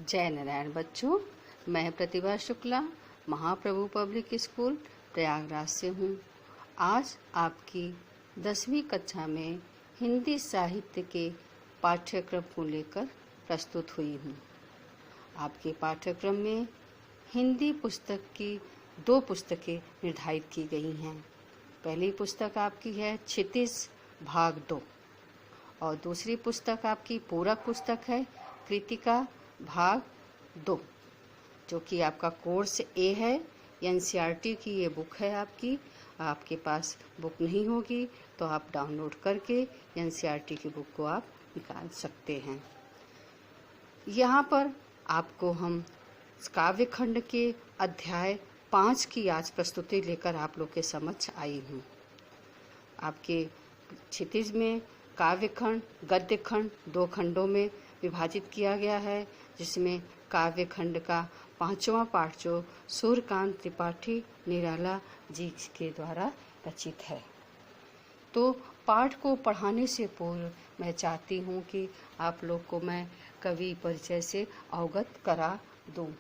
जय नारायण बच्चों, मैं प्रतिभा शुक्ला महाप्रभु पब्लिक स्कूल प्रयागराज से हूँ। आज आपकी 10वीं कक्षा में हिंदी साहित्य के पाठ्यक्रम को लेकर प्रस्तुत हुई हूँ। आपके पाठ्यक्रम में हिंदी पुस्तक की 2 पुस्तकें निर्धारित की गई हैं। पहली पुस्तक आपकी है क्षितिज भाग 2 और दूसरी पुस्तक आपकी पूरक पुस्तक है कृतिका भाग 2, जो कि आपका कोर्स ए है। एनसीईआरटी की ये बुक है आपके पास बुक नहीं होगी तो आप डाउनलोड करके एनसीईआरटी की बुक को आप निकाल सकते हैं। यहाँ पर आपको हम काव्य खंड के अध्याय 5 की आज प्रस्तुति लेकर आप लोग के समक्ष आई हूँ। आपके क्षितिज में काव्य खंड गद्य खंड 2 खंडों में विभाजित किया गया है, जिसमें काव्य खंड का 5वां पाठ जो सूर्यकांत त्रिपाठी निराला जी के द्वारा रचित है। तो पाठ को पढ़ाने से पूर्व मैं चाहती हूँ कि आप लोग को मैं कवि परिचय से अवगत करा दूँ।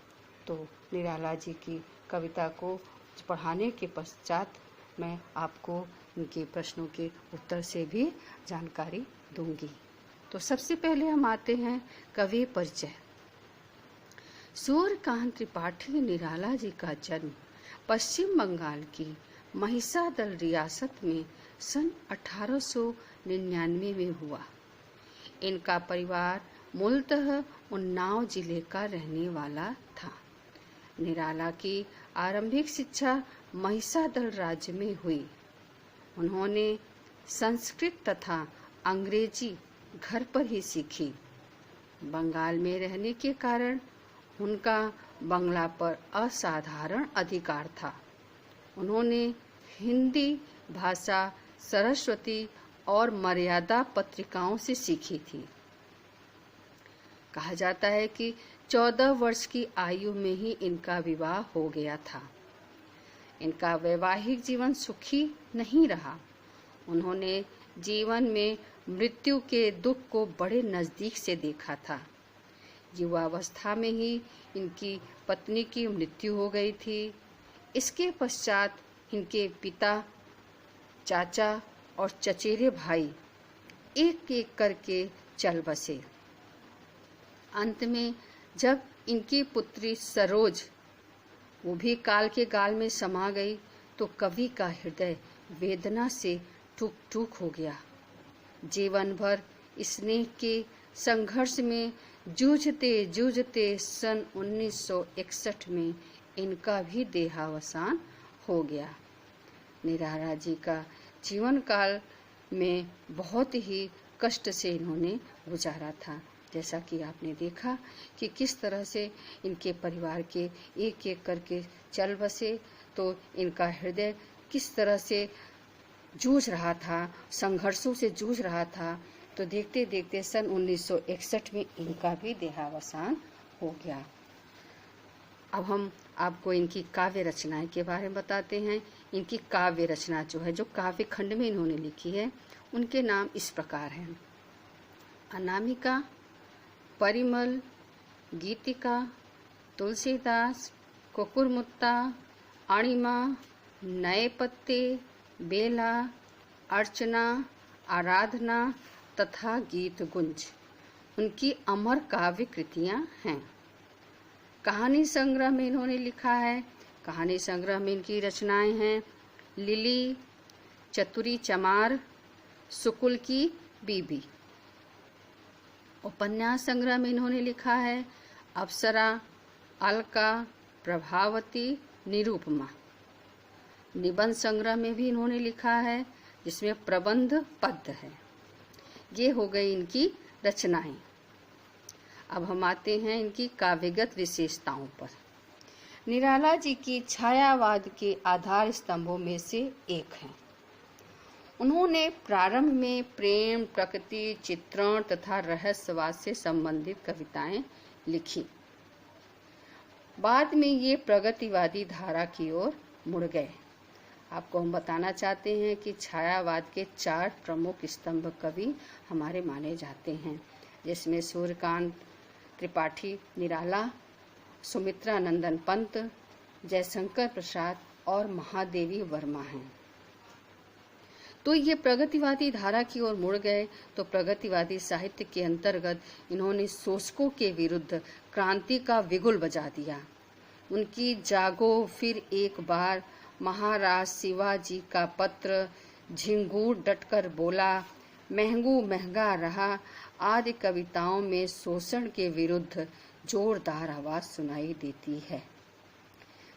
तो निराला जी की कविता को पढ़ाने के पश्चात मैं आपको इनके प्रश्नों के उत्तर से भी जानकारी दूंगी। तो सबसे पहले हम आते हैं कवि परिचय। सूर्यकांत त्रिपाठी निराला जी का जन्म पश्चिम बंगाल की महिसादल रियासत में सन 1899 में हुआ। इनका परिवार मूलतः उन्नाव जिले का रहने वाला था। निराला की आरंभिक शिक्षा महिसादल राज्य में हुई। उन्होंने संस्कृत तथा अंग्रेजी घर पर ही सीखी। बंगाल में रहने के कारण उनका बंगला पर असाधारण अधिकार था। उन्होंने हिंदी भाषा सरस्वती और मर्यादा पत्रिकाओं से सीखी थी। कहा जाता है कि 14 वर्ष की आयु में ही इनका विवाह हो गया था। इनका वैवाहिक जीवन सुखी नहीं रहा। उन्होंने जीवन में मृत्यु के दुख को बड़े नजदीक से देखा था। युवावस्था में ही इनकी पत्नी की मृत्यु हो गई थी। इसके पश्चात इनके पिता, चाचा और चचेरे भाई एक एक करके चल बसे। अंत में जब इनकी पुत्री सरोज वो भी काल के गाल में समा गई तो कवि का हृदय वेदना से टूक टूक हो गया। जीवन भर स्नेह के संघर्ष में जूझते जूझते सन 1961 में इनका भी देहावसान हो गया। निराला जी का जीवन काल में बहुत ही कष्ट से इन्होंने गुजारा था। जैसा कि आपने देखा कि किस तरह से इनके परिवार के एक एक करके चल बसे, तो इनका हृदय किस तरह से जूझ रहा था, संघर्षों से जूझ रहा था। तो देखते देखते सन 1961 में इनका भी देहावसान हो गया। अब हम आपको इनकी काव्य रचनाएं के बारे में बताते हैं। इनकी काव्य रचना जो है, जो काव्य खंड में इन्होंने लिखी है, उनके नाम इस प्रकार हैं: अनामिका, परिमल, गीतिका, तुलसीदास, कुकुरमुत्ता, अणिमा, नए पत्ते, बेला, अर्चना, आराधना तथा गीत गुंज उनकी अमर काव्य कृतियां हैं। कहानी संग्रह में इन्होंने लिखा है। कहानी संग्रह में इनकी रचनाएं हैं: लिली, चतुरी चमार, सुकुल की बीबी। उपन्यास संग्रह में इन्होंने लिखा है अप्सरा, अलका, प्रभावती, निरूपमा। निबंध संग्रह में भी इन्होंने लिखा है, जिसमें प्रबंध पद्य है। ये हो गई इनकी रचनाएं। अब हम आते हैं इनकी काव्यगत विशेषताओं पर। निराला जी की छायावाद के आधार स्तंभों में से एक हैं। उन्होंने प्रारंभ में प्रेम, प्रकृति, चित्रण तथा रहस्यवाद से संबंधित कविताएं लिखी। बाद में ये प्रगतिवादी धारा की ओर मुड़ गए। आपको हम बताना चाहते हैं कि छायावाद के 4 प्रमुख स्तंभ कवि हमारे माने जाते हैं, जिसमें सूर्यकांत त्रिपाठी निराला, सुमित्रा नंदन पंत, जयशंकर प्रसाद और महादेवी वर्मा हैं। तो ये प्रगतिवादी धारा की ओर मुड़ गए। तो प्रगतिवादी साहित्य के अंतर्गत इन्होंने शोषकों के विरुद्ध क्रांति का बिगुल बजा दिया। उनकी जागो फिर एक बार, महाराज शिवाजी का पत्र, झिंगूर डटकर बोला, महंगू महंगा रहा आदि कविताओं में शोषण के विरुद्ध जोरदार आवाज सुनाई देती है।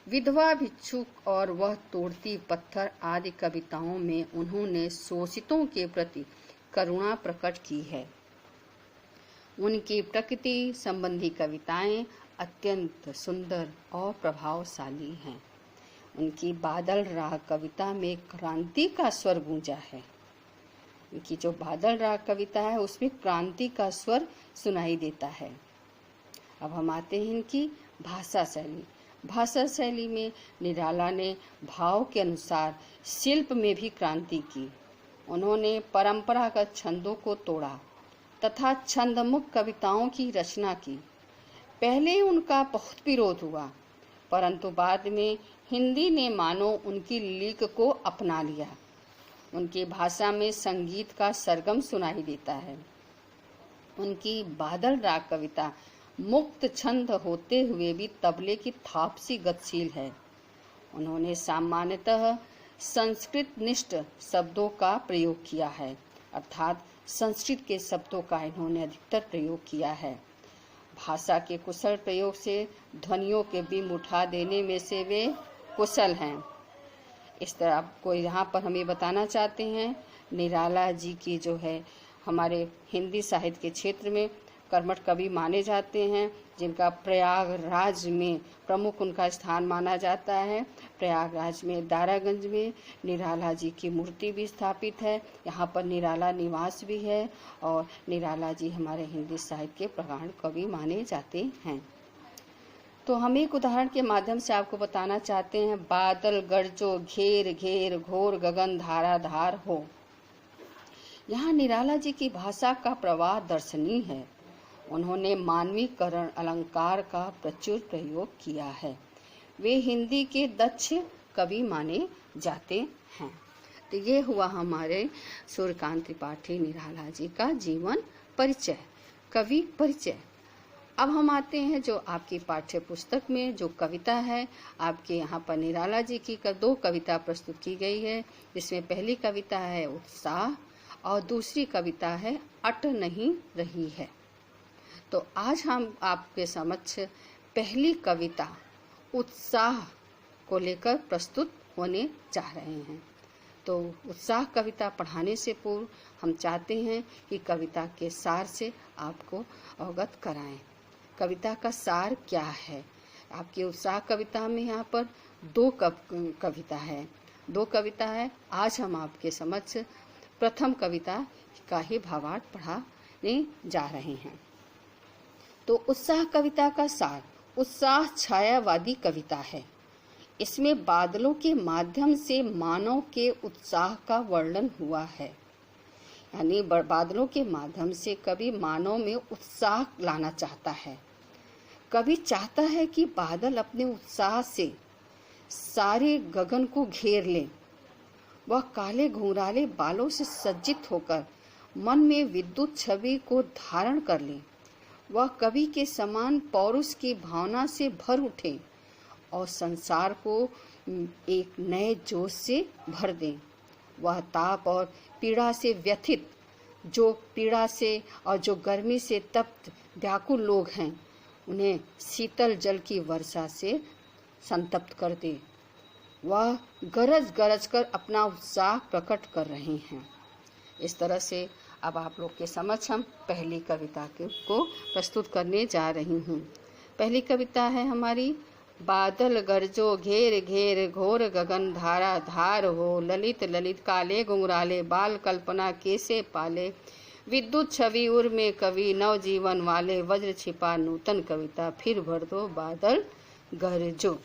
विधवा भिक्षुक और वह तोड़ती पत्थर आदि कविताओं में उन्होंने शोषितों के प्रति करुणा प्रकट की है। उनकी प्रकृति संबंधी कविताएं अत्यंत सुंदर और प्रभावशाली हैं। उनकी बादल राग कविता में क्रांति का स्वर गूंजा है। उनकी जो बादल राग कविता है उसमें क्रांति का स्वर सुनाई देता है। अब हम आते हैं इनकी भाषा शैली। भाषा शैली में निराला ने भाव के अनुसार शिल्प में भी क्रांति की। उन्होंने परंपरागत छंदों को तोड़ा तथा छंदमुक्त कविताओं की रचना की। पहले उनका बहुत विरोध हुआ, परंतु बाद में हिंदी ने मानो उनकी लीक को अपना लिया। उनकी भाषा में संगीत का सरगम सुनाई देता है। उनकी बादल राग कविता मुक्त छंद होते हुए भी तबले की थाप सी गतिशील है। उन्होंने सामान्यतः संस्कृत निष्ठ शब्दों का प्रयोग किया है, अर्थात संस्कृत के शब्दों का इन्होंने अधिकतर प्रयोग किया है। भाषा के कुशल प्रयोग से ध्वनियों के बिंब उठा देने में से वे कुशल हैं। इस तरह आपको यहाँ पर हम ये बताना चाहते हैं, निराला जी की जो है हमारे हिंदी साहित्य के क्षेत्र में कर्मठ कवि माने जाते हैं, जिनका प्रयागराज में प्रमुख उनका स्थान माना जाता है। प्रयागराज में दारागंज में निराला जी की मूर्ति भी स्थापित है। यहाँ पर निराला निवास भी है और निराला जी हमारे हिंदी साहित्य के प्रगाढ़ कवि माने जाते हैं। तो हम एक उदाहरण के माध्यम से आपको बताना चाहते हैं। बादल गरजो घेर घेर घोर गगन धारा धार हो। यहाँ निराला जी की भाषा का प्रवाह दर्शनीय है। उन्होंने मानवीकरण अलंकार का प्रचुर प्रयोग किया है। वे हिंदी के दक्ष कवि माने जाते हैं। तो ये हुआ हमारे सूर्यकांत त्रिपाठी निराला जी का जीवन परिचय, कवि परिचय। अब हम आते हैं जो आपकी पाठ्य पुस्तक में जो कविता है, आपके यहाँ पर निराला जी की 2 कविता प्रस्तुत की गई है, जिसमें पहली कविता है उत्साह और दूसरी कविता है अट नहीं रही है। तो आज हम आपके समक्ष पहली कविता उत्साह को लेकर प्रस्तुत होने जा रहे हैं। तो उत्साह कविता पढ़ाने से पूर्व हम चाहते हैं कि कविता के सार से आपको अवगत कराएं। कविता का सार क्या है? आपकी उत्साह कविता में यहाँ पर 2 कविता है, 2 कविता है। आज हम आपके समक्ष प्रथम कविता का ही भावार्थ पढ़ाने जा रहे हैं। तो उत्साह कविता का सार उत्साह छायावादी कविता है। इसमें बादलों के माध्यम से मानव के उत्साह का वर्णन हुआ है। यानी बादलों के माध्यम से कवि मानव में उत्साह लाना चाहता है। कवि चाहता है कि बादल अपने उत्साह से सारे गगन को घेर ले। वह काले घुंघराले बालों से सज्जित होकर मन में विद्युत छवि को धारण कर ले। वह कवि के समान पौरुष की भावना से भर उठे और संसार को एक नए जोश से भर दे। वह ताप और पीड़ा से व्यथित, जो पीड़ा से और जो गर्मी से तप्त व्याकुल लोग हैं, उन्हें शीतल जल की वर्षा से संतप्त कर दे। वह गरज गरज कर अपना उत्साह प्रकट कर रहे हैं। इस तरह से अब आप लोग के समक्ष हम पहली कविता को प्रस्तुत करने जा रही हूँ। पहली कविता है हमारी बादल गरजो घेर घेर घोर गगन धारा धार हो। ललित ललित काले घुंघराले बाल कल्पना कैसे पाले। विद्युत छवि उर में कवि नव जीवन वाले। वज्र छिपा नूतन कविता फिर भर दो बादल गरजो।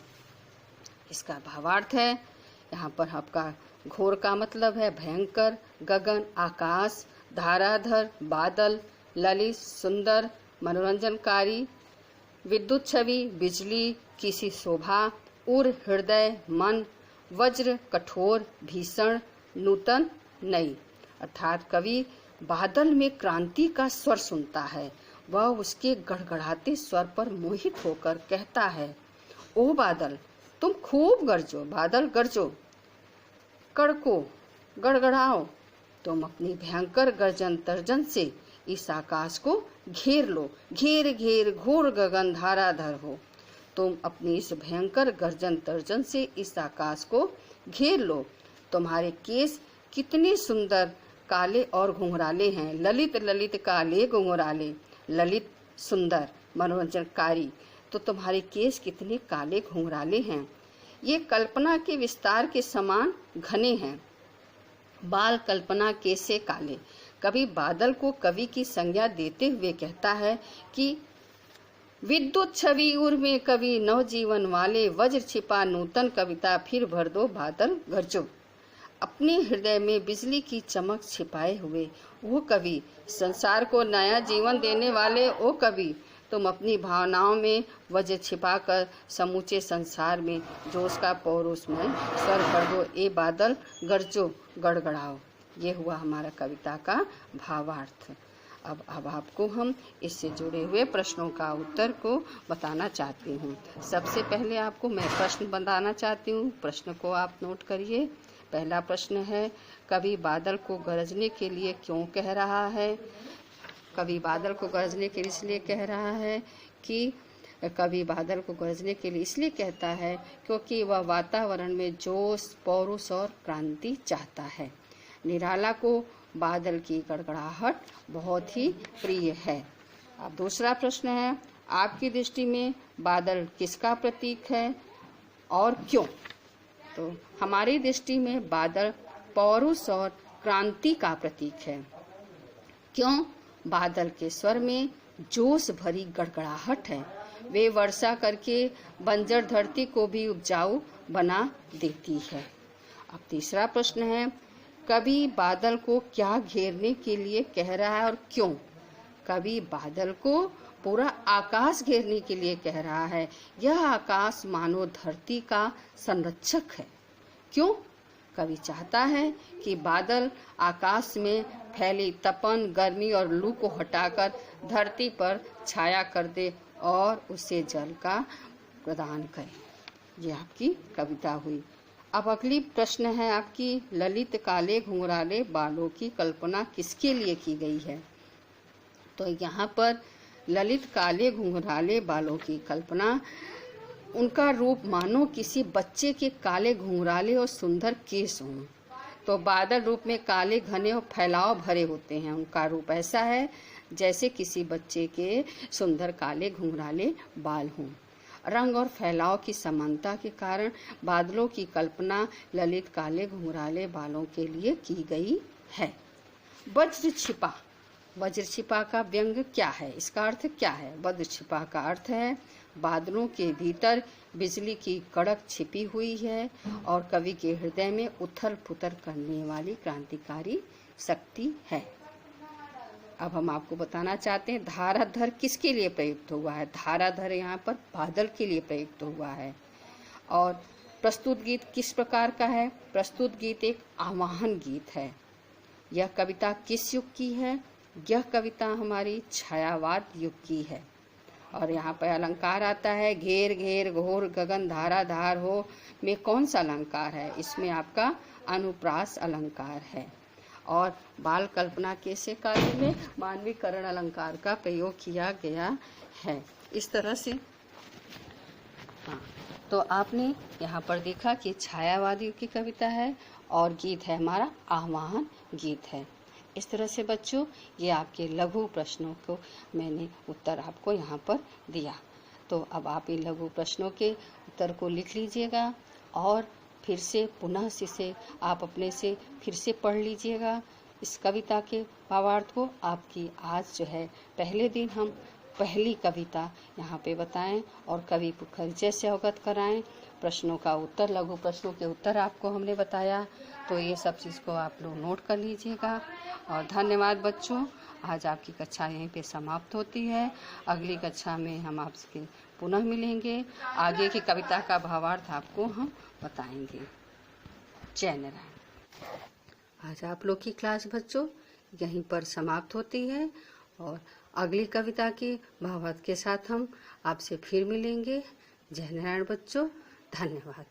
इसका भावार्थ है, यहाँ पर आपका घोर का मतलब है भयंकर, गगन आकाश, धाराधर बादल, ललित सुंदर, मनोरंजनकारी, विद्युत छवि, बिजली, किसी शोभा, उर, हृदय, मन, वज्र, कठोर, भीषण, नूतन, नई। अर्थात कवि बादल में क्रांति का स्वर सुनता है। वह उसके गड़गड़ाते स्वर पर मोहित होकर कहता है, ओ बादल तुम खूब गरजो, बादल गरजो, कड़को, गड़गड़ाओ, तुम अपनी भयंकर गर्जन तर्जन से इस आकाश को घेर लो, घेर घेर घोर गगन धाराधर हो। तुम अपनी इस भयंकर गर्जन तर्जन से इस आकाश को घेर लो। तुम्हारे केस कितने सुंदर काले और घुंघराले हैं, ललित ललित काले घुंघराले, ललित सुंदर मनोरंजनकारी। तो तुम्हारे केस कितने काले घुंघराले हैं, ये कल्पना के विस्तार के समान घने हैं। बाल कल्पना के से काले। कभी बादल को कवि की संज्ञा देते हुए कहता है कि विद्युत छवि उर में कवि नवजीवन वाले, वज्र छिपा नूतन कविता फिर भर दो बादल गरजो। अपने हृदय में बिजली की चमक छिपाए हुए वो कवि, संसार को नया जीवन देने वाले ओ कवि, तुम अपनी भावनाओं में वज्र छिपाकर समूचे संसार में जोश का पौरुषमय स्वर भर दो, ए बादल गरजो, गड़गड़ाओ। ये हुआ हमारा कविता का भावार्थ। अब आपको हम इससे जुड़े हुए प्रश्नों का उत्तर को बताना चाहती हूँ। सबसे पहले आपको मैं प्रश्न बताना चाहती हूँ, प्रश्न को आप नोट करिए। पहला प्रश्न है, कवि बादल को गरजने के लिए क्यों कह रहा है? कवि बादल को गरजने के लिए इसलिए कह रहा है कि कवि बादल को गरजने के लिए इसलिए कहता है क्योंकि वह वातावरण में जोश, पौरुष और क्रांति चाहता है। निराला को बादल की गड़गड़ाहट बहुत ही प्रिय है। अब दूसरा प्रश्न है, आपकी दृष्टि में बादल किसका प्रतीक है और क्यों? तो हमारी दृष्टि में बादल पौरुष और क्रांति का प्रतीक है। क्यों? बादल के स्वर में जोश भरी गड़गड़ाहट है। वे वर्षा करके बंजर धरती को भी उपजाऊ बना देती है। अब तीसरा प्रश्न है, कवि बादल को क्या घेरने के लिए कह रहा है और क्यों? कवि बादल को पूरा आकाश घेरने के लिए कह रहा है। यह आकाश मानो धरती का संरक्षक है। क्यों? कवि चाहता है कि बादल आकाश में फैली तपन, गर्मी और लू को हटाकर धरती पर छाया कर दे और उसे जल का प्रदान करे। ये आपकी कविता हुई। अब अगली प्रश्न है आपकी, ललित काले घुंघराले बालों की कल्पना किसके लिए की गई है? तो यहाँ पर ललित काले घुंघराले बालों की कल्पना, उनका रूप मानो किसी बच्चे के काले घुंघराले और सुंदर केस हों। तो बादल रूप में काले, घने और फैलाव भरे होते हैं। उनका रूप ऐसा है जैसे किसी बच्चे के सुंदर काले घुंघराले बाल हों। रंग और फैलाव की समानता के कारण बादलों की कल्पना ललित काले घुंघराले बालों के लिए की गई है। वज्र छिपा। वज्र छिपा का व्यंग क्या है? इसका अर्थ क्या है? वज्र छिपा का अर्थ है बादलों के भीतर बिजली की कड़क छिपी हुई है और कवि के हृदय में उथल पुथल करने वाली क्रांतिकारी शक्ति है। अब हम आपको बताना चाहते हैं धाराधर किसके लिए प्रयुक्त हुआ है। धाराधर यहाँ पर बादल के लिए प्रयुक्त हुआ है। और प्रस्तुत गीत किस प्रकार का है? प्रस्तुत गीत एक आवाहन गीत है। यह कविता किस युग की है? यह कविता हमारी छायावाद युग की है। और यहाँ पर अलंकार आता है, घेर घेर घोर गगन धारा धार हो में कौन सा अलंकार है? इसमें आपका अनुप्रास अलंकार है। और बाल कल्पना के से कार्य में मानवीकरण अलंकार का प्रयोग किया गया है। इस तरह से हाँ, तो आपने यहाँ पर देखा कि छायावादी की कविता है और गीत है हमारा आह्वान गीत है। इस तरह से बच्चों ये आपके लघु प्रश्नों को मैंने उत्तर आपको यहाँ पर दिया। तो अब आप इन लघु प्रश्नों के उत्तर को लिख लीजिएगा और फिर से पुनः इसे आप अपने से फिर से पढ़ लीजिएगा। इस कविता के भावार्थ को आपकी आज जो है पहले दिन हम पहली कविता यहाँ पे बताएं और कवि परिचय से अवगत कराएं। प्रश्नों का उत्तर, लघु प्रश्नों के उत्तर आपको हमने बताया, तो ये सब चीज़ को आप लोग नोट कर लीजिएगा। और धन्यवाद बच्चों। आज आपकी कक्षा यहीं पे समाप्त होती है। अगली कक्षा में हम आपसे पुनः मिलेंगे। आगे की कविता का भावार्थ आपको हम बताएंगे। जय नारायण। आज आप लोग की क्लास बच्चों यहीं पर समाप्त होती है और अगली कविता के भावार्थ के साथ हम आपसे फिर मिलेंगे। जय नारायण बच्चों, धन्यवाद।